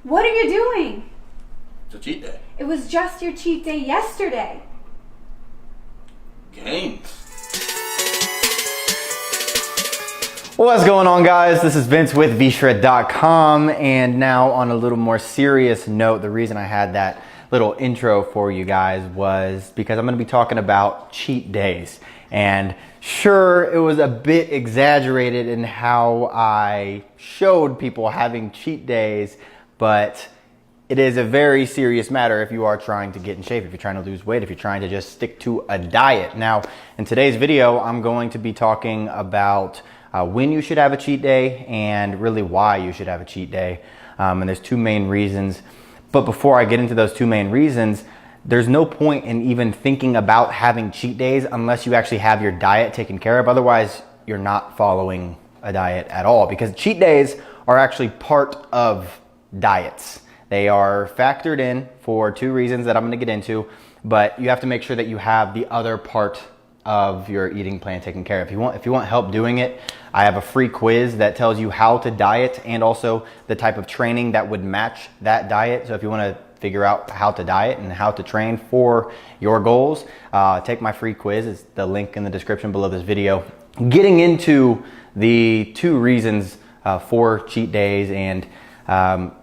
What are you doing? It's a cheat day. It was just your cheat day yesterday. Games. What's going on, guys? This is Vince with vshred.com, and now on a little more serious note, the reason I had that little intro for you guys was because I'm going to be talking about cheat days. And sure, it was a bit exaggerated in how I showed people having cheat days, but it is a very serious matter if you are trying to get in shape, if you're trying to lose weight, if you're trying to just stick to a diet. Now, in today's video, I'm going to be talking about when you should have a cheat day and really why you should have a cheat day. And there's two main reasons. But before I get into those two main reasons, there's no point in even thinking about having cheat days unless you actually have your diet taken care of. Otherwise, you're not following a diet at all, because cheat days are actually part of diets. They are factored in for two reasons that I'm going to get into, but you have to make sure that you have the other part of your eating plan taken care of. If you want help doing it, I have a free quiz that tells you how to diet and also the type of training that would match that diet. So if you want to figure out how to diet and how to train for your goals, take my free quiz. It's the link in the description below this video. Getting into the two reasons for cheat days and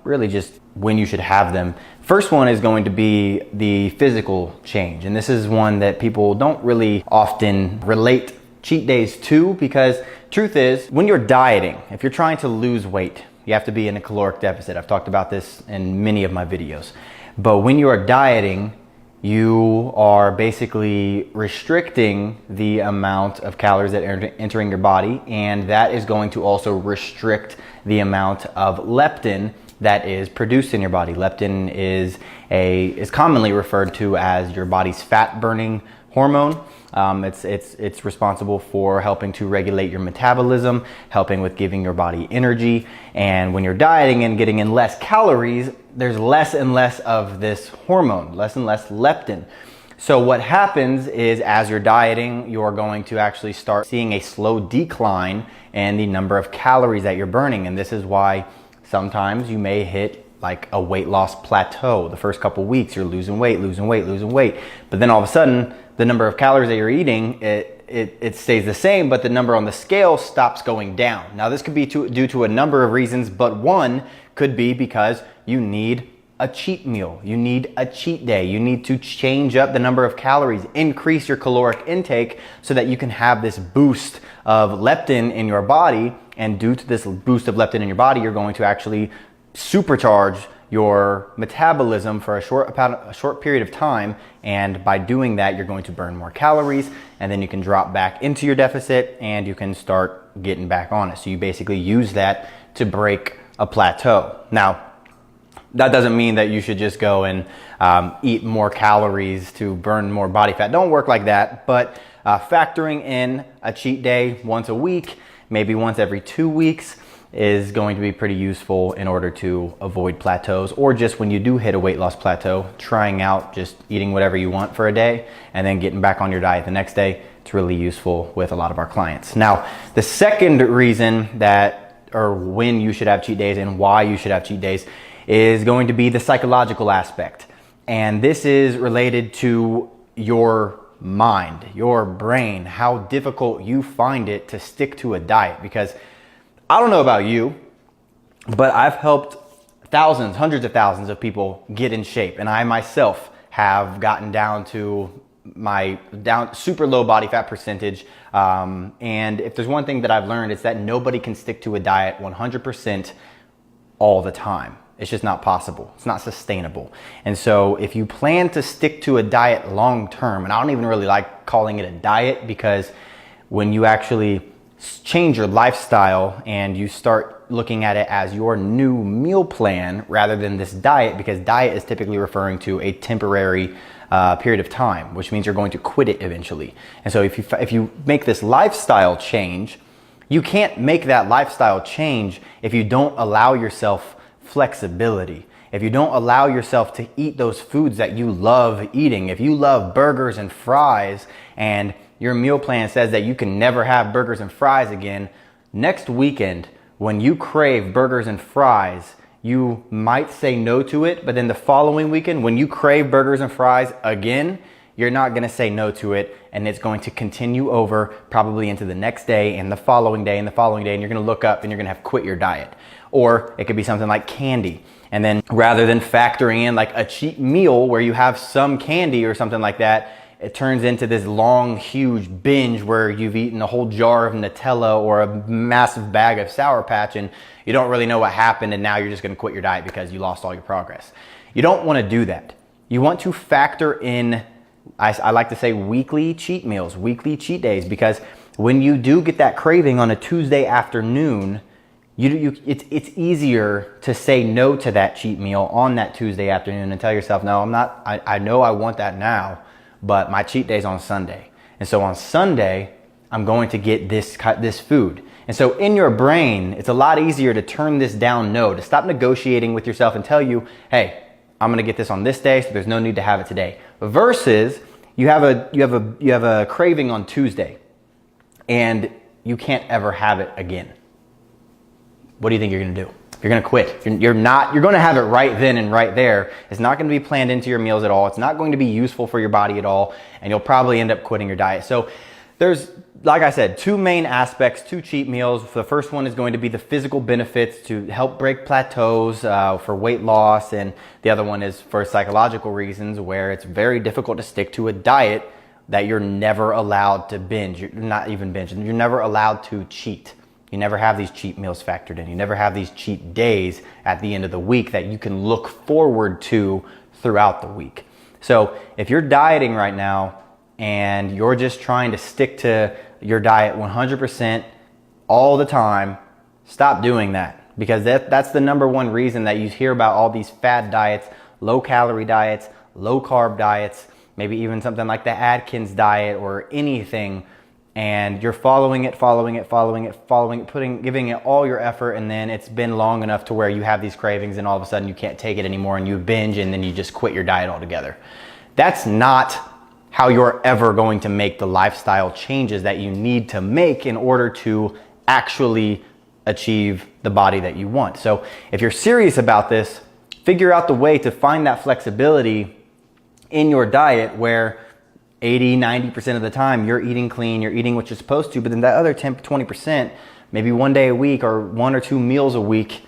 really just when you should have them. First one is going to be the physical change. And this is one that people don't really often relate cheat days to, because truth is, when you're dieting, if you're trying to lose weight, you have to be in a caloric deficit. I've talked about this in many of my videos. But when you are dieting, you are basically restricting the amount of calories that are entering your body, and that is going to also restrict the amount of leptin that is produced in your body. Leptin is commonly referred to as your body's fat burning hormone. It's responsible for helping to regulate your metabolism, helping with giving your body energy. And when you're dieting and getting in less calories, there's less and less of this hormone, less and less leptin. So what happens is, as you're dieting, you're going to actually start seeing a slow decline in the number of calories that you're burning. And this is why sometimes you may hit like a weight loss plateau. The first couple weeks, you're losing weight. But then all of a sudden, the number of calories that you're eating, it stays the same, but the number on the scale stops going down. Now, this could be due to a number of reasons, but one could be because you need a cheat meal. You need a cheat day. You need to change up the number of calories, increase your caloric intake so that you can have this boost of leptin in your body. And due to this boost of leptin in your body, you're going to actually supercharge your metabolism for a short period of time. And by doing that, you're going to burn more calories, and then you can drop back into your deficit and you can start getting back on it. So you basically use that to break a plateau. Now, that doesn't mean that you should just go and eat more calories to burn more body fat. Don't work like that. But factoring in a cheat day once a week, maybe once every 2 weeks, is going to be pretty useful in order to avoid plateaus, or just when you do hit a weight loss plateau, trying out just eating whatever you want for a day and then getting back on your diet the next day. It's really useful with a lot of our clients. Now, the second reason or when you should have cheat days and why you should have cheat days is going to be the psychological aspect. And this is related to your mind, your brain, how difficult you find it to stick to a diet. Because I don't know about you, but I've helped thousands, hundreds of thousands of people get in shape. And I myself have gotten down to super low body fat percentage. And if there's one thing that I've learned, it's that nobody can stick to a diet 100% all the time. It's just not possible. It's not sustainable. And so if you plan to stick to a diet long term, and I don't even really like calling it a diet, because when you actually change your lifestyle and you start looking at it as your new meal plan rather than this diet, because diet is typically referring to a temporary period of time, which means you're going to quit it eventually. And so if you make this lifestyle change, you can't make that lifestyle change if you don't allow yourself flexibility. If you don't allow yourself to eat those foods that you love eating, if you love burgers and fries and your meal plan says that you can never have burgers and fries again, next weekend when you crave burgers and fries, you might say no to it, but then the following weekend, when you crave burgers and fries again, you're not gonna say no to it, and it's going to continue over probably into the next day and the following day and the following day, and you're gonna look up and you're gonna have quit your diet. Or it could be something like candy. And then rather than factoring in like a cheat meal where you have some candy or something like that, it turns into this long, huge binge where you've eaten a whole jar of Nutella or a massive bag of Sour Patch and you don't really know what happened, and now you're just gonna quit your diet because you lost all your progress. You don't wanna do that. You want to factor in, I like to say, weekly cheat meals, weekly cheat days, because when you do get that craving on a Tuesday afternoon, it's easier to say no to that cheat meal on that Tuesday afternoon and tell yourself, no, I know I want that now, but my cheat day's on Sunday. And so on Sunday, I'm going to get this food. And so in your brain, it's a lot easier to turn this down no, to stop negotiating with yourself and tell you, hey, I'm gonna get this on this day, so there's no need to have it today. Versus you have a craving on Tuesday and you can't ever have it again. What do you think you're gonna do? You're gonna quit. You're gonna have it right then and right there. It's not gonna be planned into your meals at all. It's not going to be useful for your body at all, and you'll probably end up quitting your diet. So there's, like I said, two main aspects to cheat meals. The first one is going to be the physical benefits to help break plateaus for weight loss, and the other one is for psychological reasons where it's very difficult to stick to a diet that you're never allowed to binge. You're not even binge. You're never allowed to cheat. You never have these cheat meals factored in. You never have these cheat days at the end of the week that you can look forward to throughout the week. So if you're dieting right now and you're just trying to stick to your diet 100% all the time, stop doing that, because that's the number one reason that you hear about all these fad diets, low calorie diets, low carb diets, maybe even something like the Atkins diet or anything. And you're following it, giving it all your effort, and then it's been long enough to where you have these cravings and all of a sudden you can't take it anymore and you binge and then you just quit your diet altogether. That's not how you're ever going to make the lifestyle changes that you need to make in order to actually achieve the body that you want. So if you're serious about this, figure out the way to find that flexibility in your diet where 80, 90% of the time you're eating clean, you're eating what you're supposed to, but then that other 10, 20%, maybe one day a week or 1 or 2 meals a week,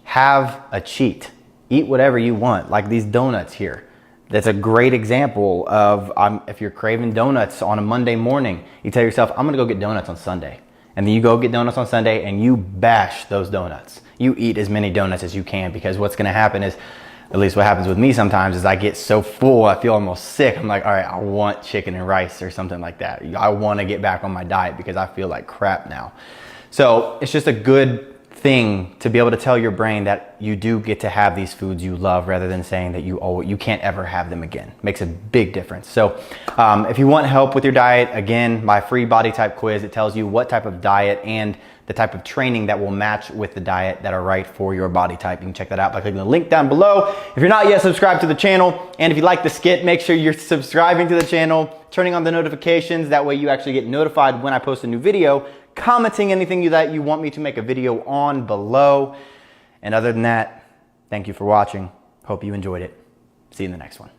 have a cheat. Eat whatever you want, like these donuts here. That's a great example of if you're craving donuts on a Monday morning, you tell yourself, I'm gonna go get donuts on Sunday. And then you go get donuts on Sunday and you bash those donuts. You eat as many donuts as you can, because what's gonna happen is, at least what happens with me sometimes, is I get so full, I feel almost sick. I'm like, all right, I want chicken and rice or something like that. I want to get back on my diet because I feel like crap now. So it's just a good thing to be able to tell your brain that you do get to have these foods you love, rather than saying that you can't ever have them again. Makes a big difference. So if you want help with your diet, again, my free body type quiz, it tells you what type of diet and the type of training that will match with the diet that are right for your body type. You can check that out by clicking the link down below. If you're not yet subscribed to the channel, and if you like the skit, make sure you're subscribing to the channel, turning on the notifications. That way you actually get notified when I post a new video, commenting anything that you want me to make a video on below. And other than that, thank you for watching. Hope you enjoyed it. See you in the next one.